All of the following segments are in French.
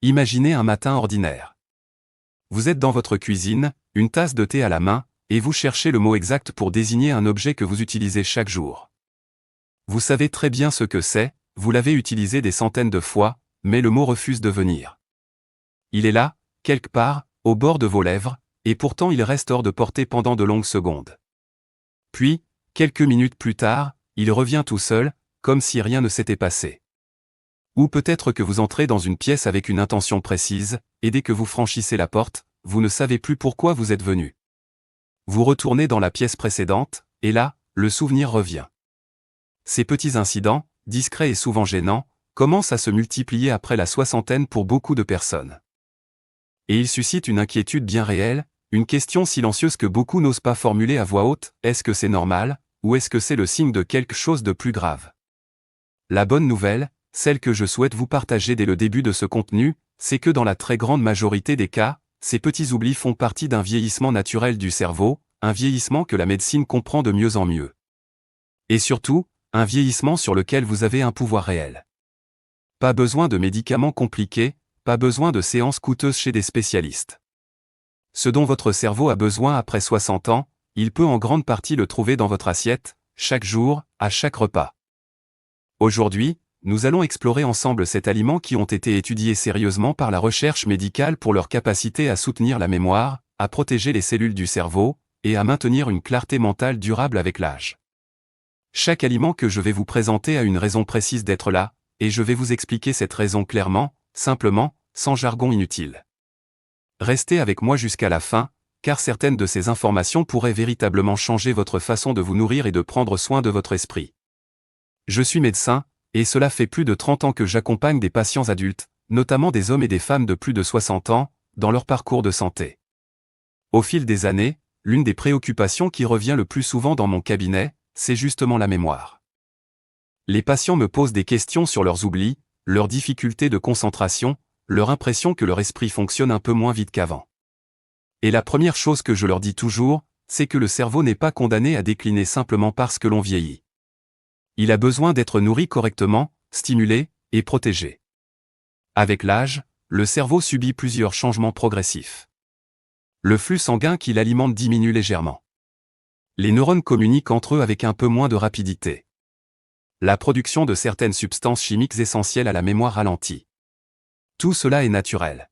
Imaginez un matin ordinaire. Vous êtes dans votre cuisine, une tasse de thé à la main, et vous cherchez le mot exact pour désigner un objet que vous utilisez chaque jour. Vous savez très bien ce que c'est, vous l'avez utilisé des centaines de fois, mais le mot refuse de venir. Il est là, quelque part, au bord de vos lèvres, et pourtant il reste hors de portée pendant de longues secondes. Puis, quelques minutes plus tard, il revient tout seul, comme si rien ne s'était passé. Ou peut-être que vous entrez dans une pièce avec une intention précise, et dès que vous franchissez la porte, vous ne savez plus pourquoi vous êtes venu. Vous retournez dans la pièce précédente, et là, le souvenir revient. Ces petits incidents, discrets et souvent gênants, commencent à se multiplier après la soixantaine pour beaucoup de personnes. Et ils suscitent une inquiétude bien réelle, une question silencieuse que beaucoup n'osent pas formuler à voix haute, est-ce que c'est normal, ou est-ce que c'est le signe de quelque chose de plus grave? La bonne nouvelle, celle que je souhaite vous partager dès le début de ce contenu, c'est que dans la très grande majorité des cas, ces petits oublis font partie d'un vieillissement naturel du cerveau, un vieillissement que la médecine comprend de mieux en mieux. Et surtout, un vieillissement sur lequel vous avez un pouvoir réel. Pas besoin de médicaments compliqués, pas besoin de séances coûteuses chez des spécialistes. Ce dont votre cerveau a besoin après 60 ans, il peut en grande partie le trouver dans votre assiette, chaque jour, à chaque repas. Aujourd'hui, nous allons explorer ensemble cet aliment qui ont été étudiés sérieusement par la recherche médicale pour leur capacité à soutenir la mémoire, à protéger les cellules du cerveau, et à maintenir une clarté mentale durable avec l'âge. Chaque aliment que je vais vous présenter a une raison précise d'être là, et je vais vous expliquer cette raison clairement, simplement, sans jargon inutile. Restez avec moi jusqu'à la fin, car certaines de ces informations pourraient véritablement changer votre façon de vous nourrir et de prendre soin de votre esprit. Je suis médecin, et cela fait plus de 30 ans que j'accompagne des patients adultes, notamment des hommes et des femmes de plus de 60 ans, dans leur parcours de santé. Au fil des années, l'une des préoccupations qui revient le plus souvent dans mon cabinet, c'est justement la mémoire. Les patients me posent des questions sur leurs oublis, leurs difficultés de concentration, leur impression que leur esprit fonctionne un peu moins vite qu'avant. Et la première chose que je leur dis toujours, c'est que le cerveau n'est pas condamné à décliner simplement parce que l'on vieillit. Il a besoin d'être nourri correctement, stimulé et protégé. Avec l'âge, le cerveau subit plusieurs changements progressifs. Le flux sanguin qui l'alimente diminue légèrement. Les neurones communiquent entre eux avec un peu moins de rapidité. La production de certaines substances chimiques essentielles à la mémoire ralentit. Tout cela est naturel.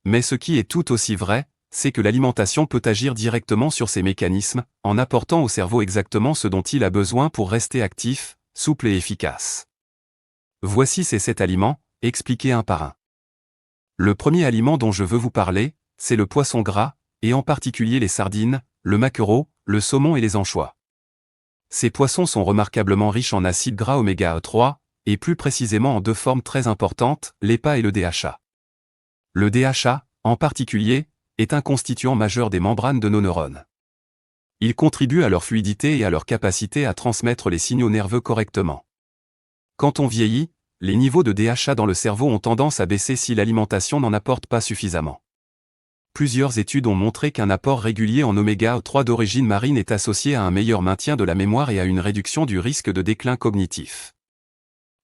Mais ce qui est tout aussi vrai, c'est que l'alimentation peut agir directement sur ces mécanismes, en apportant au cerveau exactement ce dont il a besoin pour rester actif, souple et efficace. Voici ces 7 aliments, expliqués un par un. Le premier aliment dont je veux vous parler, c'est le poisson gras, et en particulier les sardines, le maquereau, le saumon et les anchois. Ces poissons sont remarquablement riches en acides gras oméga 3, et plus précisément en 2 formes très importantes, l'EPA et le DHA. Le DHA, en particulier, est un constituant majeur des membranes de nos neurones. Il contribue à leur fluidité et à leur capacité à transmettre les signaux nerveux correctement. Quand on vieillit, les niveaux de DHA dans le cerveau ont tendance à baisser si l'alimentation n'en apporte pas suffisamment. Plusieurs études ont montré qu'un apport régulier en oméga 3 d'origine marine est associé à un meilleur maintien de la mémoire et à une réduction du risque de déclin cognitif.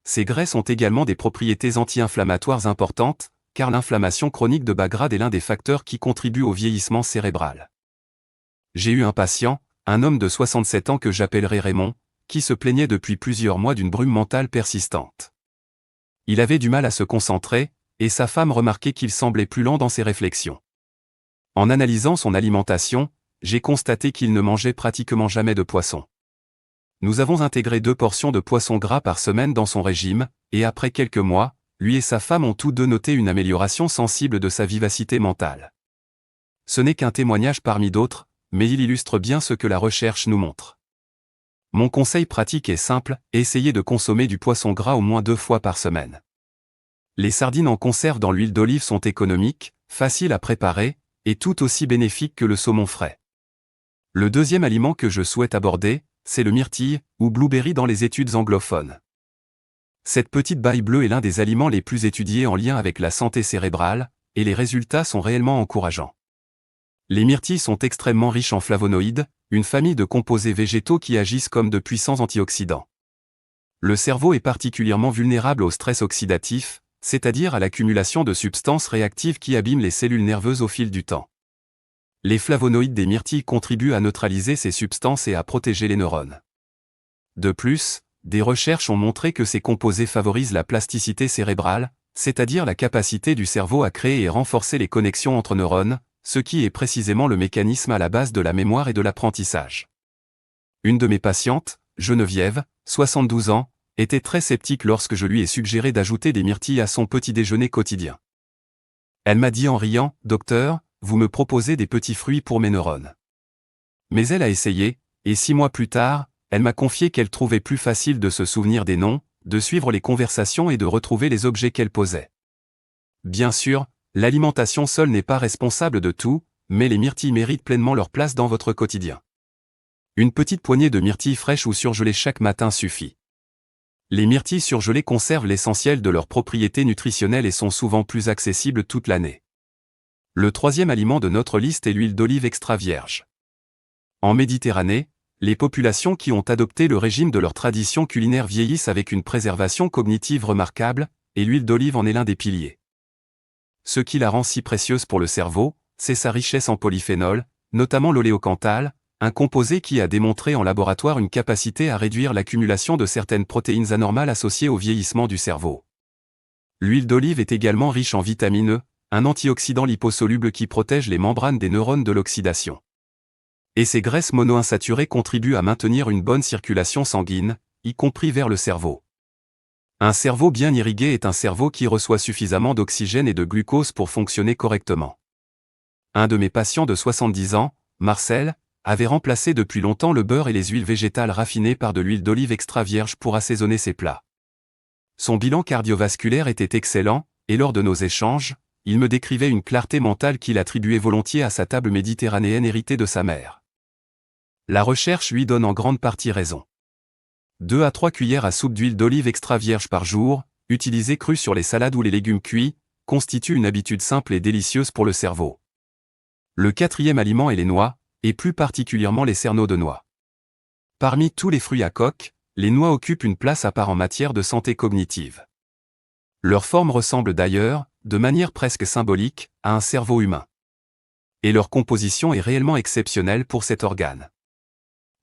Ces graisses ont également des propriétés anti-inflammatoires importantes, car l'inflammation chronique de bas grade est l'un des facteurs qui contribuent au vieillissement cérébral. J'ai eu un patient, un homme de 67 ans que j'appellerai Raymond, qui se plaignait depuis plusieurs mois d'une brume mentale persistante. Il avait du mal à se concentrer, et sa femme remarquait qu'il semblait plus lent dans ses réflexions. En analysant son alimentation, j'ai constaté qu'il ne mangeait pratiquement jamais de poisson. Nous avons intégré 2 portions de poisson gras par semaine dans son régime, et après quelques mois, lui et sa femme ont tous deux noté une amélioration sensible de sa vivacité mentale. Ce n'est qu'un témoignage parmi d'autres, mais il illustre bien ce que la recherche nous montre. Mon conseil pratique est simple, essayez de consommer du poisson gras au moins 2 fois par semaine. Les sardines en conserve dans l'huile d'olive sont économiques, faciles à préparer, et tout aussi bénéfiques que le saumon frais. Le deuxième aliment que je souhaite aborder, c'est le myrtille, ou blueberry dans les études anglophones. Cette petite baille bleue est l'un des aliments les plus étudiés en lien avec la santé cérébrale, et les résultats sont réellement encourageants. Les myrtilles sont extrêmement riches en flavonoïdes, une famille de composés végétaux qui agissent comme de puissants antioxydants. Le cerveau est particulièrement vulnérable au stress oxydatif, c'est-à-dire à l'accumulation de substances réactives qui abîment les cellules nerveuses au fil du temps. Les flavonoïdes des myrtilles contribuent à neutraliser ces substances et à protéger les neurones. De plus, des recherches ont montré que ces composés favorisent la plasticité cérébrale, c'est-à-dire la capacité du cerveau à créer et renforcer les connexions entre neurones, ce qui est précisément le mécanisme à la base de la mémoire et de l'apprentissage. Une de mes patientes, Geneviève, 72 ans, était très sceptique lorsque je lui ai suggéré d'ajouter des myrtilles à son petit déjeuner quotidien. Elle m'a dit en riant, « Docteur, vous me proposez des petits fruits pour mes neurones. » Mais elle a essayé, et 6 mois plus tard, elle m'a confié qu'elle trouvait plus facile de se souvenir des noms, de suivre les conversations et de retrouver les objets qu'elle posait. Bien sûr, l'alimentation seule n'est pas responsable de tout, mais les myrtilles méritent pleinement leur place dans votre quotidien. Une petite poignée de myrtilles fraîches ou surgelées chaque matin suffit. Les myrtilles surgelées conservent l'essentiel de leurs propriétés nutritionnelles et sont souvent plus accessibles toute l'année. Le troisième aliment de notre liste est l'huile d'olive extra vierge. En Méditerranée, les populations qui ont adopté le régime de leur tradition culinaire vieillissent avec une préservation cognitive remarquable, et l'huile d'olive en est l'un des piliers. Ce qui la rend si précieuse pour le cerveau, c'est sa richesse en polyphénols, notamment l'oléocanthal, un composé qui a démontré en laboratoire une capacité à réduire l'accumulation de certaines protéines anormales associées au vieillissement du cerveau. L'huile d'olive est également riche en vitamine E, un antioxydant liposoluble qui protège les membranes des neurones de l'oxydation. Et ces graisses monoinsaturées contribuent à maintenir une bonne circulation sanguine, y compris vers le cerveau. Un cerveau bien irrigué est un cerveau qui reçoit suffisamment d'oxygène et de glucose pour fonctionner correctement. Un de mes patients de 70 ans, Marcel, avait remplacé depuis longtemps le beurre et les huiles végétales raffinées par de l'huile d'olive extra vierge pour assaisonner ses plats. Son bilan cardiovasculaire était excellent, et lors de nos échanges, il me décrivait une clarté mentale qu'il attribuait volontiers à sa table méditerranéenne héritée de sa mère. La recherche lui donne en grande partie raison. 2 à 3 cuillères à soupe d'huile d'olive extra vierge par jour, utilisée crue sur les salades ou les légumes cuits, constitue une habitude simple et délicieuse pour le cerveau. Le quatrième aliment est les noix, et plus particulièrement les cerneaux de noix. Parmi tous les fruits à coque, les noix occupent une place à part en matière de santé cognitive. Leur forme ressemble d'ailleurs, de manière presque symbolique, à un cerveau humain. Et leur composition est réellement exceptionnelle pour cet organe.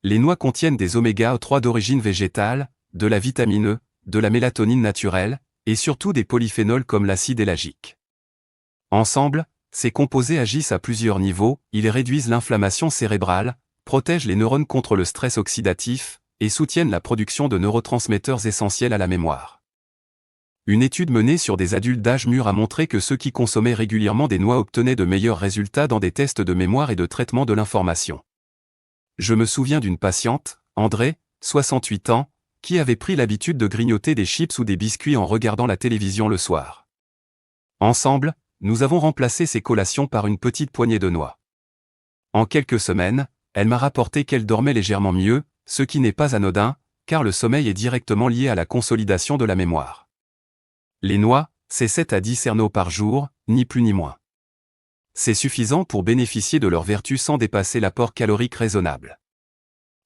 Les noix contiennent des oméga-3 d'origine végétale, de la vitamine E, de la mélatonine naturelle, et surtout des polyphénols comme l'acide élagique. Ensemble, ces composés agissent à plusieurs niveaux, ils réduisent l'inflammation cérébrale, protègent les neurones contre le stress oxydatif, et soutiennent la production de neurotransmetteurs essentiels à la mémoire. Une étude menée sur des adultes d'âge mûr a montré que ceux qui consommaient régulièrement des noix obtenaient de meilleurs résultats dans des tests de mémoire et de traitement de l'information. Je me souviens d'une patiente, André, 68 ans, qui avait pris l'habitude de grignoter des chips ou des biscuits en regardant la télévision le soir. Ensemble, nous avons remplacé ces collations par une petite poignée de noix. En quelques semaines, elle m'a rapporté qu'elle dormait légèrement mieux, ce qui n'est pas anodin, car le sommeil est directement lié à la consolidation de la mémoire. Les noix, c'est 7 à 10 cerneaux par jour, ni plus ni moins. C'est suffisant pour bénéficier de leurs vertus sans dépasser l'apport calorique raisonnable.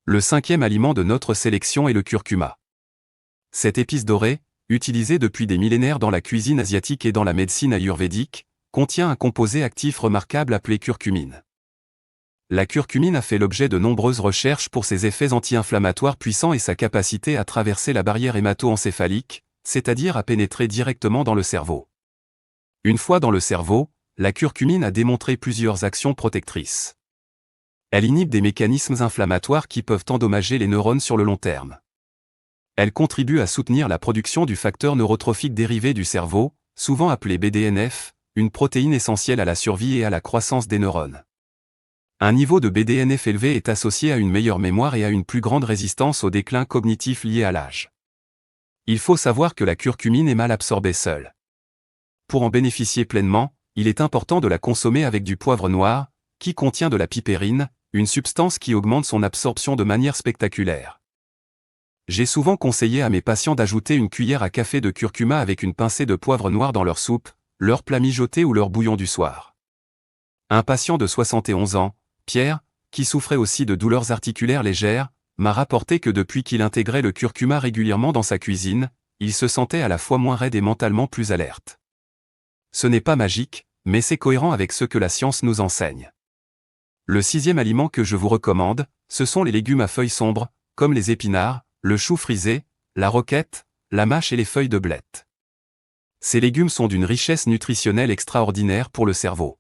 Le cinquième aliment de notre sélection est le curcuma. Cette épice dorée, utilisée depuis des millénaires dans la cuisine asiatique et dans la médecine ayurvédique, contient un composé actif remarquable appelé curcumine. La curcumine a fait l'objet de nombreuses recherches pour ses effets anti-inflammatoires puissants et sa capacité à traverser la barrière hémato-encéphalique, c'est-à-dire à pénétrer directement dans le cerveau. Une fois dans le cerveau, la curcumine a démontré plusieurs actions protectrices. Elle inhibe des mécanismes inflammatoires qui peuvent endommager les neurones sur le long terme. Elle contribue à soutenir la production du facteur neurotrophique dérivé du cerveau, souvent appelé BDNF, une protéine essentielle à la survie et à la croissance des neurones. Un niveau de BDNF élevé est associé à une meilleure mémoire et à une plus grande résistance au déclin cognitif lié à l'âge. Il faut savoir que la curcumine est mal absorbée seule. Pour en bénéficier pleinement, il est important de la consommer avec du poivre noir, qui contient de la pipérine, une substance qui augmente son absorption de manière spectaculaire. J'ai souvent conseillé à mes patients d'ajouter une cuillère à café de curcuma avec une pincée de poivre noir dans leur soupe, leur plat mijoté ou leur bouillon du soir. Un patient de 71 ans, Pierre, qui souffrait aussi de douleurs articulaires légères, m'a rapporté que depuis qu'il intégrait le curcuma régulièrement dans sa cuisine, il se sentait à la fois moins raide et mentalement plus alerte. Ce n'est pas magique, mais c'est cohérent avec ce que la science nous enseigne. Le 6e aliment que je vous recommande, ce sont les légumes à feuilles sombres, comme les épinards, le chou frisé, la roquette, la mâche et les feuilles de blette. Ces légumes sont d'une richesse nutritionnelle extraordinaire pour le cerveau.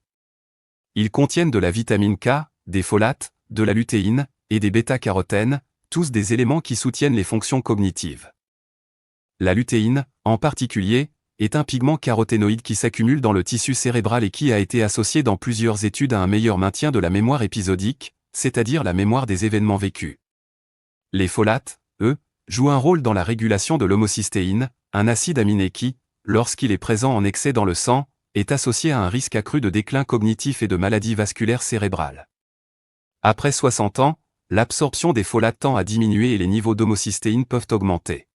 Ils contiennent de la vitamine K, des folates, de la lutéine, et des bêta-carotènes, tous des éléments qui soutiennent les fonctions cognitives. La lutéine, en particulier, est un pigment caroténoïde qui s'accumule dans le tissu cérébral et qui a été associé dans plusieurs études à un meilleur maintien de la mémoire épisodique, c'est-à-dire la mémoire des événements vécus. Les folates, eux, jouent un rôle dans la régulation de l'homocystéine, un acide aminé qui, lorsqu'il est présent en excès dans le sang, est associé à un risque accru de déclin cognitif et de maladies vasculaires cérébrales. Après 60 ans, l'absorption des folates tend à diminuer et les niveaux d'homocystéine peuvent augmenter.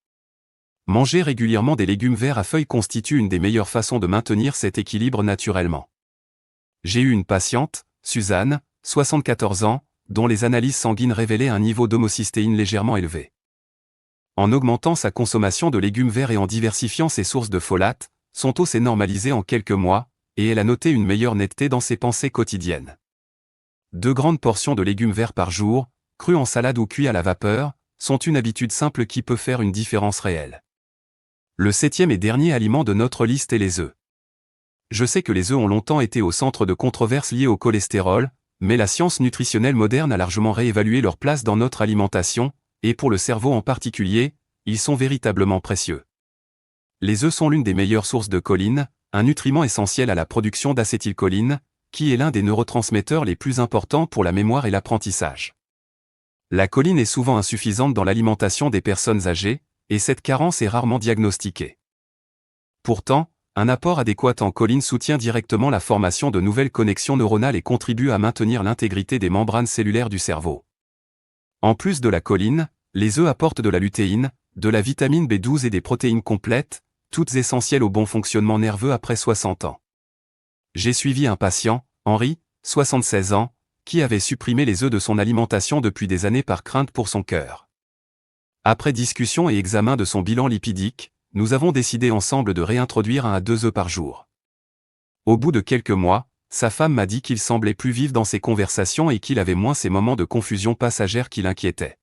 Manger régulièrement des légumes verts à feuilles constitue une des meilleures façons de maintenir cet équilibre naturellement. J'ai eu une patiente, Suzanne, 74 ans, dont les analyses sanguines révélaient un niveau d'homocystéine légèrement élevé. En augmentant sa consommation de légumes verts et en diversifiant ses sources de folates, son taux s'est normalisé en quelques mois, et elle a noté une meilleure netteté dans ses pensées quotidiennes. 2 grandes portions de légumes verts par jour, crus en salade ou cuits à la vapeur, sont une habitude simple qui peut faire une différence réelle. Le 7e et dernier aliment de notre liste est les œufs. Je sais que les œufs ont longtemps été au centre de controverses liées au cholestérol, mais la science nutritionnelle moderne a largement réévalué leur place dans notre alimentation, et pour le cerveau en particulier, ils sont véritablement précieux. Les œufs sont l'une des meilleures sources de choline, un nutriment essentiel à la production d'acétylcholine, qui est l'un des neurotransmetteurs les plus importants pour la mémoire et l'apprentissage. La choline est souvent insuffisante dans l'alimentation des personnes âgées, et cette carence est rarement diagnostiquée. Pourtant, un apport adéquat en choline soutient directement la formation de nouvelles connexions neuronales et contribue à maintenir l'intégrité des membranes cellulaires du cerveau. En plus de la choline, les œufs apportent de la lutéine, de la vitamine B12 et des protéines complètes, toutes essentielles au bon fonctionnement nerveux après 60 ans. J'ai suivi un patient, Henri, 76 ans, qui avait supprimé les œufs de son alimentation depuis des années par crainte pour son cœur. Après discussion et examen de son bilan lipidique, nous avons décidé ensemble de réintroduire 1 à 2 œufs par jour. Au bout de quelques mois, sa femme m'a dit qu'il semblait plus vif dans ses conversations et qu'il avait moins ces moments de confusion passagère qui l'inquiétaient.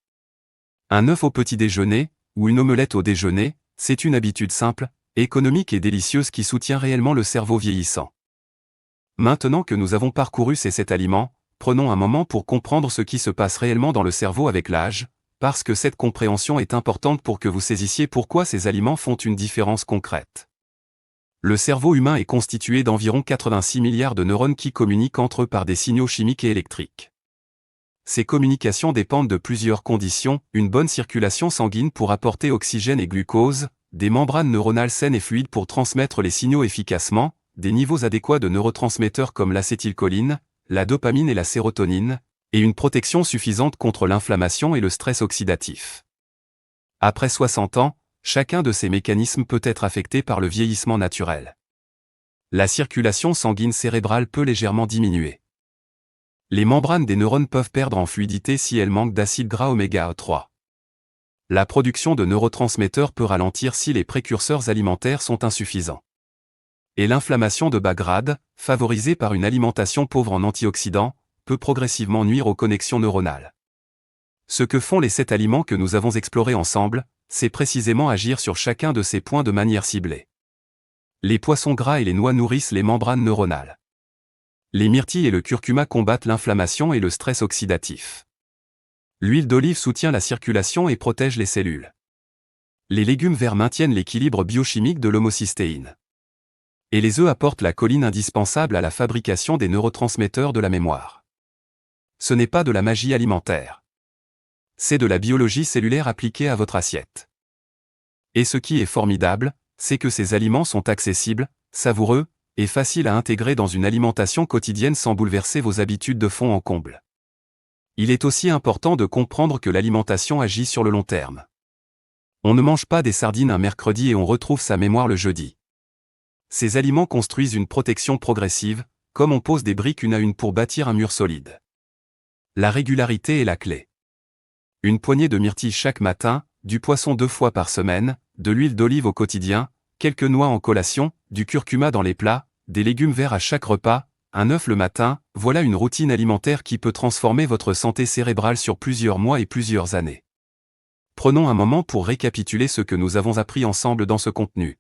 Un œuf au petit déjeuner, ou une omelette au déjeuner, c'est une habitude simple, économique et délicieuse qui soutient réellement le cerveau vieillissant. Maintenant que nous avons parcouru ces 7 aliments, prenons un moment pour comprendre ce qui se passe réellement dans le cerveau avec l'âge, parce que cette compréhension est importante pour que vous saisissiez pourquoi ces aliments font une différence concrète. Le cerveau humain est constitué d'environ 86 milliards de neurones qui communiquent entre eux par des signaux chimiques et électriques. Ces communications dépendent de plusieurs conditions, une bonne circulation sanguine pour apporter oxygène et glucose, des membranes neuronales saines et fluides pour transmettre les signaux efficacement, des niveaux adéquats de neurotransmetteurs comme l'acétylcholine, la dopamine et la sérotonine, et une protection suffisante contre l'inflammation et le stress oxydatif. Après 60 ans, chacun de ces mécanismes peut être affecté par le vieillissement naturel. La circulation sanguine cérébrale peut légèrement diminuer. Les membranes des neurones peuvent perdre en fluidité si elles manquent d'acide gras oméga 3. La production de neurotransmetteurs peut ralentir si les précurseurs alimentaires sont insuffisants. Et l'inflammation de bas grade, favorisée par une alimentation pauvre en antioxydants, peut progressivement nuire aux connexions neuronales. Ce que font les 7 aliments que nous avons explorés ensemble, c'est précisément agir sur chacun de ces points de manière ciblée. Les poissons gras et les noix nourrissent les membranes neuronales. Les myrtilles et le curcuma combattent l'inflammation et le stress oxydatif. L'huile d'olive soutient la circulation et protège les cellules. Les légumes verts maintiennent l'équilibre biochimique de l'homocystéine. Et les œufs apportent la choline indispensable à la fabrication des neurotransmetteurs de la mémoire. Ce n'est pas de la magie alimentaire. C'est de la biologie cellulaire appliquée à votre assiette. Et ce qui est formidable, c'est que ces aliments sont accessibles, savoureux, et faciles à intégrer dans une alimentation quotidienne sans bouleverser vos habitudes de fond en comble. Il est aussi important de comprendre que l'alimentation agit sur le long terme. On ne mange pas des sardines un mercredi et on retrouve sa mémoire le jeudi. Ces aliments construisent une protection progressive, comme on pose des briques une à une pour bâtir un mur solide. La régularité est la clé. Une poignée de myrtilles chaque matin, du poisson 2 fois par semaine, de l'huile d'olive au quotidien, quelques noix en collation, du curcuma dans les plats, des légumes verts à chaque repas, un œuf le matin, voilà une routine alimentaire qui peut transformer votre santé cérébrale sur plusieurs mois et plusieurs années. Prenons un moment pour récapituler ce que nous avons appris ensemble dans ce contenu.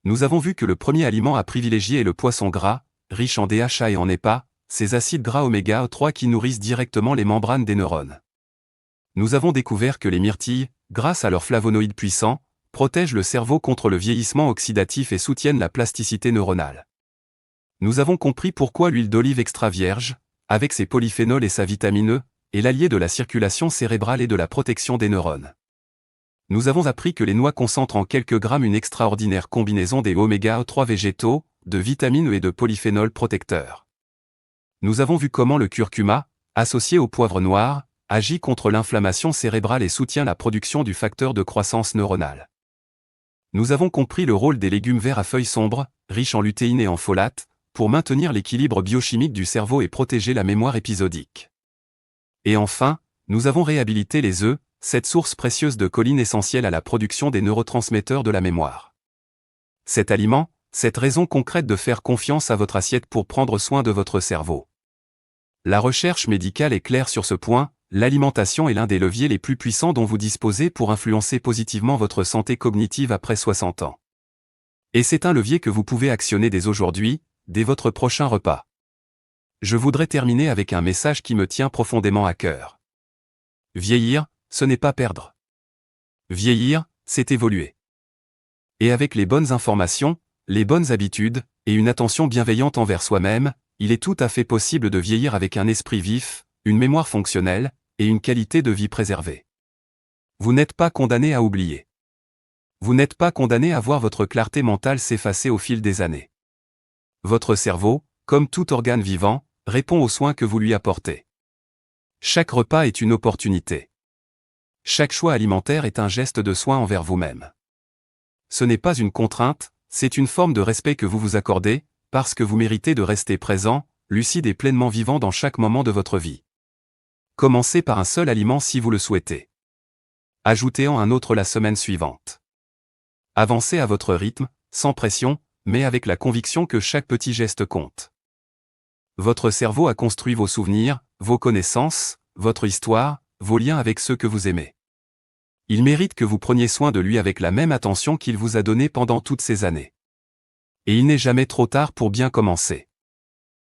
Nous avons vu que le premier aliment à privilégier est le poisson gras, riche en DHA et en EPA, ces acides gras oméga 3 qui nourrissent directement les membranes des neurones. Nous avons découvert que les myrtilles, grâce à leurs flavonoïdes puissants, protègent le cerveau contre le vieillissement oxydatif et soutiennent la plasticité neuronale. Nous avons compris pourquoi l'huile d'olive extra vierge, avec ses polyphénols et sa vitamine E, est l'allié de la circulation cérébrale et de la protection des neurones. Nous avons appris que les noix concentrent en quelques grammes une extraordinaire combinaison des oméga 3 végétaux, de vitamines E et de polyphénols protecteurs. Nous avons vu comment le curcuma, associé au poivre noir, agit contre l'inflammation cérébrale et soutient la production du facteur de croissance neuronale. Nous avons compris le rôle des légumes verts à feuilles sombres, riches en lutéine et en folate, pour maintenir l'équilibre biochimique du cerveau et protéger la mémoire épisodique. Et enfin, nous avons réhabilité les œufs, cette source précieuse de choline essentielle à la production des neurotransmetteurs de la mémoire. Cet aliment, cette raison concrète de faire confiance à votre assiette pour prendre soin de votre cerveau. La recherche médicale est claire sur ce point, l'alimentation est l'un des leviers les plus puissants dont vous disposez pour influencer positivement votre santé cognitive après 60 ans. Et c'est un levier que vous pouvez actionner dès aujourd'hui, dès votre prochain repas. Je voudrais terminer avec un message qui me tient profondément à cœur. Vieillir, ce n'est pas perdre. Vieillir, c'est évoluer. Et avec les bonnes informations, les bonnes habitudes, et une attention bienveillante envers soi-même, il est tout à fait possible de vieillir avec un esprit vif, une mémoire fonctionnelle, et une qualité de vie préservée. Vous n'êtes pas condamné à oublier. Vous n'êtes pas condamné à voir votre clarté mentale s'effacer au fil des années. Votre cerveau, comme tout organe vivant, répond aux soins que vous lui apportez. Chaque repas est une opportunité. Chaque choix alimentaire est un geste de soin envers vous-même. Ce n'est pas une contrainte, c'est une forme de respect que vous vous accordez, parce que vous méritez de rester présent, lucide et pleinement vivant dans chaque moment de votre vie. Commencez par un seul aliment si vous le souhaitez. Ajoutez-en un autre la semaine suivante. Avancez à votre rythme, sans pression, mais avec la conviction que chaque petit geste compte. Votre cerveau a construit vos souvenirs, vos connaissances, votre histoire, vos liens avec ceux que vous aimez. Il mérite que vous preniez soin de lui avec la même attention qu'il vous a donnée pendant toutes ces années. Et il n'est jamais trop tard pour bien commencer.